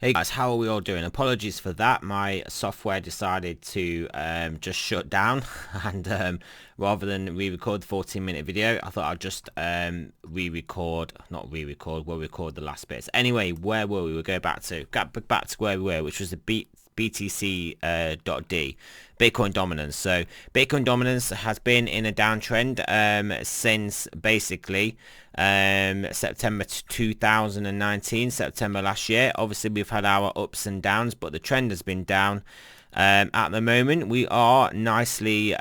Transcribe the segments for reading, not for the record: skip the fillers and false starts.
Hey guys, how are we all doing? Apologies for that. My software decided to just shut down and rather than re-record the 14-minute video, I thought I'd just we'll record the last bits. Anyway, where were we? We'll go back to where we were, which was the BTC .D, Bitcoin dominance. So Bitcoin dominance has been in a downtrend since basically September 2019, September last year. Obviously we've had our ups and downs, but the trend has been down. At the moment we are nicely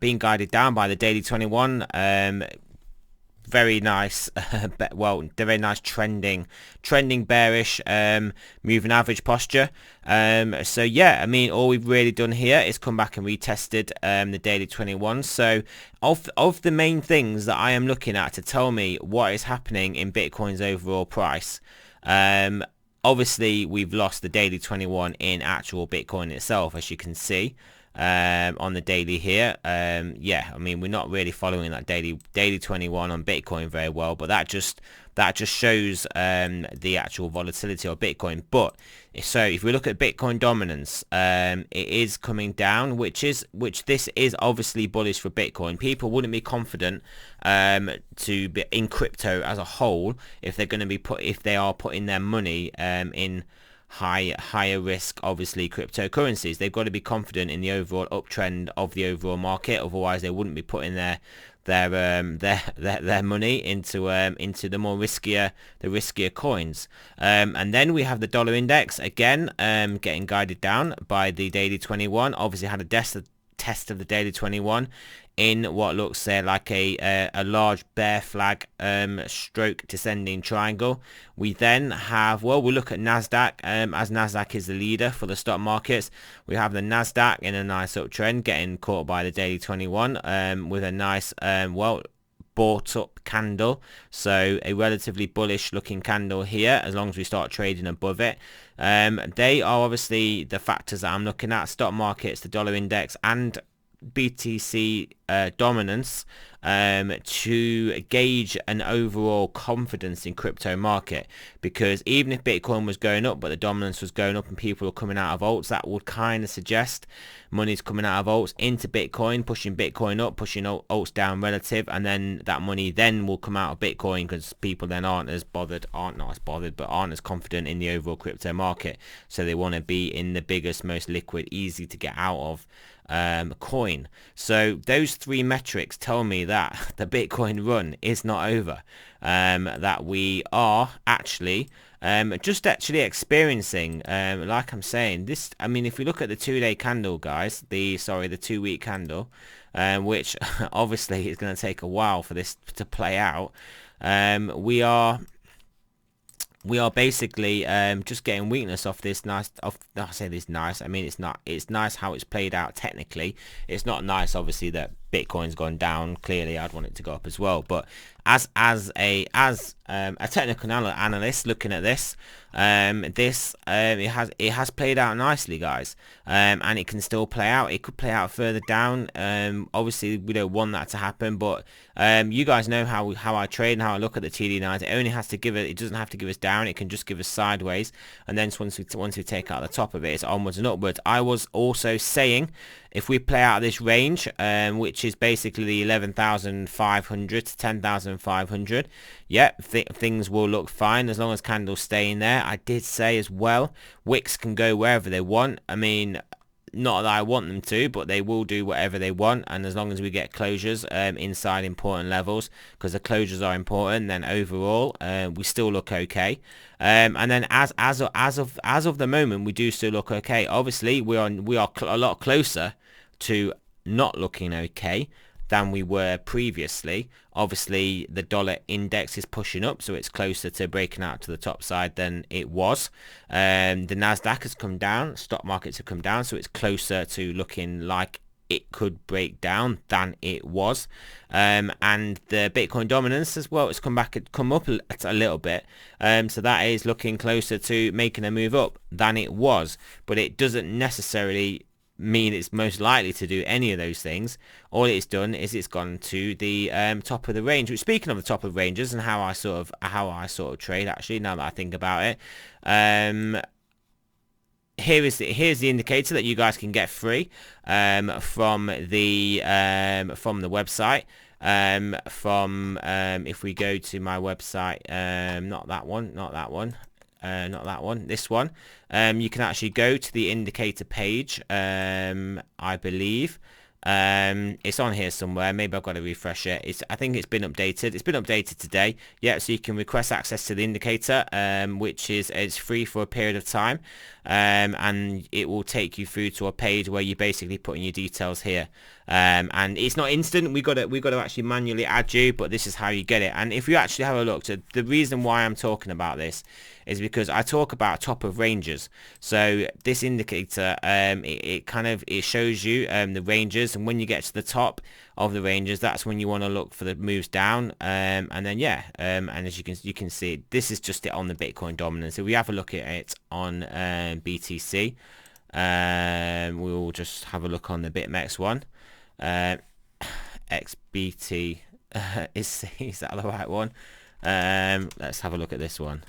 being guided down by the daily 21. Very nice well, very nice trending bearish moving average posture. So yeah, I mean, all we've really done here is come back and retested the daily 21. So of the main things that I am looking at to tell me what is happening in Bitcoin's overall price, obviously we've lost the daily 21 in actual Bitcoin itself, as you can see on the daily here. Yeah, I mean, we're not really following that daily 21 on Bitcoin very well, but that just shows the actual volatility of Bitcoin. But so if we look at Bitcoin dominance, it is coming down, which this is obviously bullish for Bitcoin. People wouldn't be confident to be in crypto as a whole if they're going to be if they are putting their money in higher risk, obviously, cryptocurrencies. They've got to be confident in the overall uptrend of the overall market, otherwise they wouldn't be putting their money into the more riskier coins. And then we have the dollar index again, getting guided down by the daily 21. Obviously had a test of the daily 21 in what looks like a large bear flag stroke descending triangle. We then have, well, we look at Nasdaq, as Nasdaq is the leader for the stock markets. We have the Nasdaq in a nice uptrend, getting caught by the daily 21 with a nice well, bought up candle. So a relatively bullish looking candle here, as long as we start trading above it. They are obviously the factors that I'm looking at: stock markets, the dollar index, and BTC dominance, to gauge an overall confidence in crypto market. Because even if Bitcoin was going up but the dominance was going up and people are coming out of alts, that would kind of suggest money's coming out of alts into Bitcoin, pushing Bitcoin up, pushing alts down relative, and then that money then will come out of Bitcoin because people then aren't as confident in the overall crypto market, so they want to be in the biggest, most liquid, easy to get out of coin. So those three metrics tell me that the Bitcoin run is not over, that we are actually just experiencing, like I'm saying, this. I mean, if we look at the 2-day candle, guys, the 2-week candle, which obviously is going to take a while for this to play out, we are basically just getting weakness off this nice, I say this nice, I mean, it's nice how it's played out technically. It's not nice, obviously, that Bitcoin's gone down. Clearly I'd want it to go up as well, but as a technical analyst looking at this, it has played out nicely, guys, and it can still play out. It could play out further down. Obviously we don't want that to happen, but you guys know how I trade and how I look at the TD9s. It only has to give it doesn't have to give us down, it can just give us sideways, and then once we take out the top of it, it's onwards and upwards. I was also saying, if we play out this range, which is basically the 11,500 to 10,500, yeah, things will look fine as long as candles stay in there. I did say as well, wicks can go wherever they want. I mean, not that I want them to, but they will do whatever they want, and as long as we get closures inside important levels, because the closures are important, then overall we still look okay. And then as of the moment, we do still look okay. Obviously we are a lot closer to not looking okay than we were previously. Obviously the dollar index is pushing up, so it's closer to breaking out to the top side than it was. The Nasdaq has come down, stock markets have come down, so it's closer to looking like it could break down than it was. And the Bitcoin dominance as well, it's come up a little bit, so that is looking closer to making a move up than it was, but it doesn't necessarily mean it's most likely to do any of those things. All it's done is it's gone to the top of the range. Which, speaking of the top of ranges and how I sort of trade, actually, now that I think about it, here's the indicator that you guys can get free from the website. If we go to my website, not that one, this one, you can actually go to the indicator page, I believe. It's on here somewhere. Maybe I've got to refresh it. I think it's been updated. It's been updated today. Yeah, so you can request access to the indicator, which is free for a period of time, and it will take you through to a page where you basically put in your details here. And it's not instant. We got to actually manually add you, but this is how you get it. And if you actually have a look, so the reason why I'm talking about this is because I talk about top of ranges. So this indicator, it shows you the ranges, and when you get to the top of the ranges, that's when you want to look for the moves down. And then and as you can see, this is just it on the Bitcoin dominance. If we have a look at it on BTC, we'll just have a look on the Bitmex one. XBT is that the right one? Let's have a look at this one.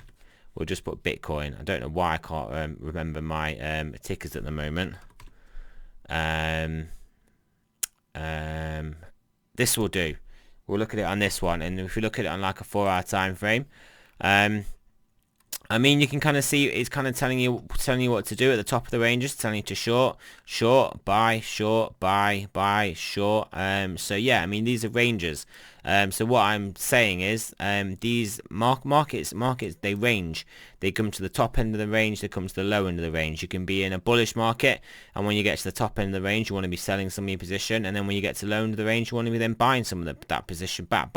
We'll just put Bitcoin. I don't know why I can't remember my tickers at the moment. This will do. We'll look at it on this one, and if we look at it on like a 4-hour time frame, I mean, you can kind of see it's kind of telling you what to do at the top of the ranges, telling you to short, buy, short, buy, short. So yeah, I mean, these are ranges. So what I'm saying is, these markets, they range. They come to the top end of the range, they come to the low end of the range. You can be in a bullish market, and when you get to the top end of the range, you want to be selling some of your position, and then when you get to the low end of the range, you want to be then buying some of that position back,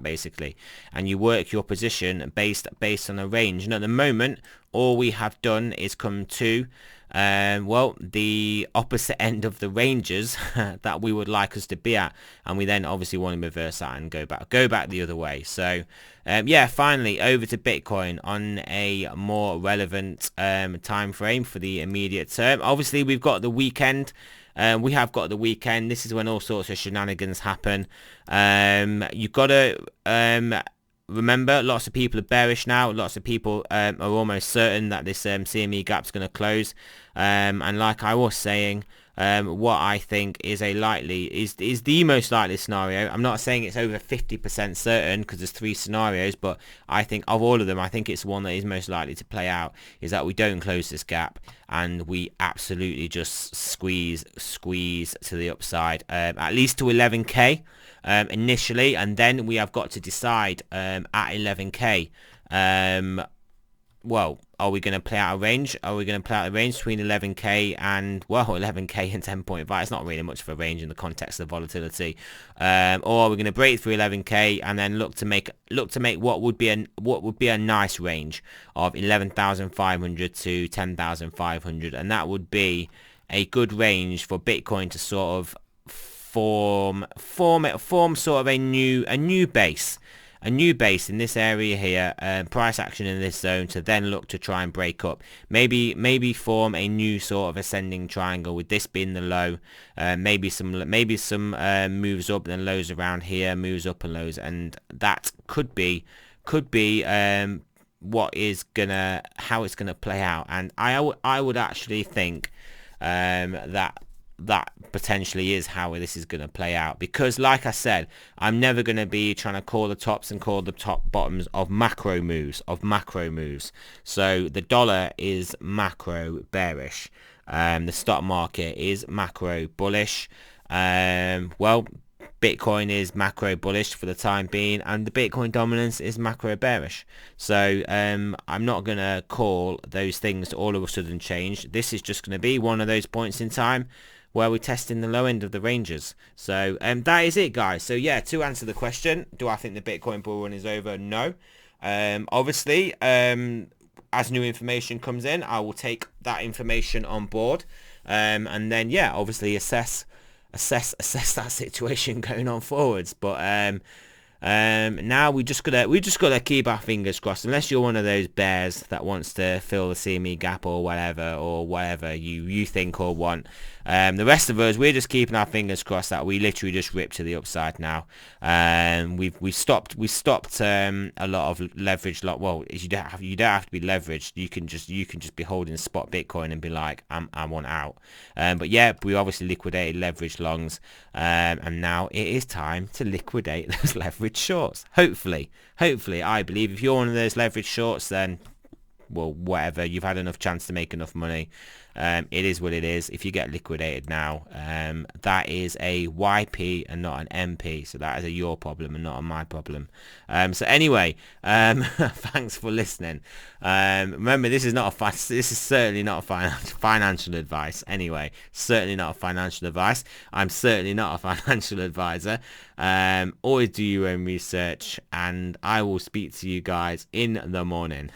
basically. And you work your position based on a range. And at the moment, all we have done is come to the opposite end of the ranges that we would like us to be at, and we then obviously want to reverse that and go back the other way. So yeah, finally over to Bitcoin on a more relevant time frame for the immediate term. Obviously we've got the weekend. We have got the weekend. This is when all sorts of shenanigans happen. You've got to remember, lots of people are bearish now. Lots of people are almost certain that this CME gap is going to close. And like I was saying, what I think is is the most likely scenario. I'm not saying it's over 50% certain because there's 3 scenarios, but I think of all of them, I think it's one that is most likely to play out, is that we don't close this gap and we absolutely just squeeze to the upside, at least to 11k. Initially, and then we have got to decide at 11k, well, are we going to play out a range? Are we going to play out a range between 11k and 11k and 10.5? It's not really much of a range in the context of volatility. Or are we going to break through 11k and then look to make what would be a nice range of 11,500 to 10,500, and that would be a good range for Bitcoin to sort of form sort of a new base in this area here, price action in this zone, to then look to try and break up, maybe form a new sort of ascending triangle, with this being the low, maybe some moves up, then lows around here, moves up and lows, and that could be how it's gonna play out. And I would actually think that potentially is how this is going to play out, because like I said, I'm never going to be trying to call the tops and call the top bottoms of macro moves. So the dollar is macro bearish, the stock market is macro bullish, well, Bitcoin is macro bullish for the time being, and the Bitcoin dominance is macro bearish. So I'm not going to call those things to all of a sudden change. This is just going to be one of those points in time where we're testing the low end of the ranges. So that is it, guys. So yeah, to answer the question, do I think the Bitcoin bull run is over? No. Obviously, as new information comes in, I will take that information on board, and then yeah, obviously assess that situation going on forwards. But Now we just gotta keep our fingers crossed. Unless you're one of those bears that wants to fill the CME gap or whatever you think or want. The rest of us, we're just keeping our fingers crossed that we literally just rip to the upside now. We stopped a lot of leverage. Well, you don't have to be leveraged. You can just be holding spot Bitcoin and be like, I want out. But yeah, we obviously liquidated leverage longs, and now it is time to liquidate those leverage shorts. Hopefully, I believe if you're one of those leverage shorts, then well, whatever, you've had enough chance to make enough money. It is what it is. If you get liquidated now, that is a YP and not an MP, so that is a your problem and not a my problem. So anyway, thanks for listening. Remember, this is certainly not a financial advice. Anyway, certainly not a financial advice. I'm certainly not a financial advisor. Always do your own research, and I will speak to you guys in the morning.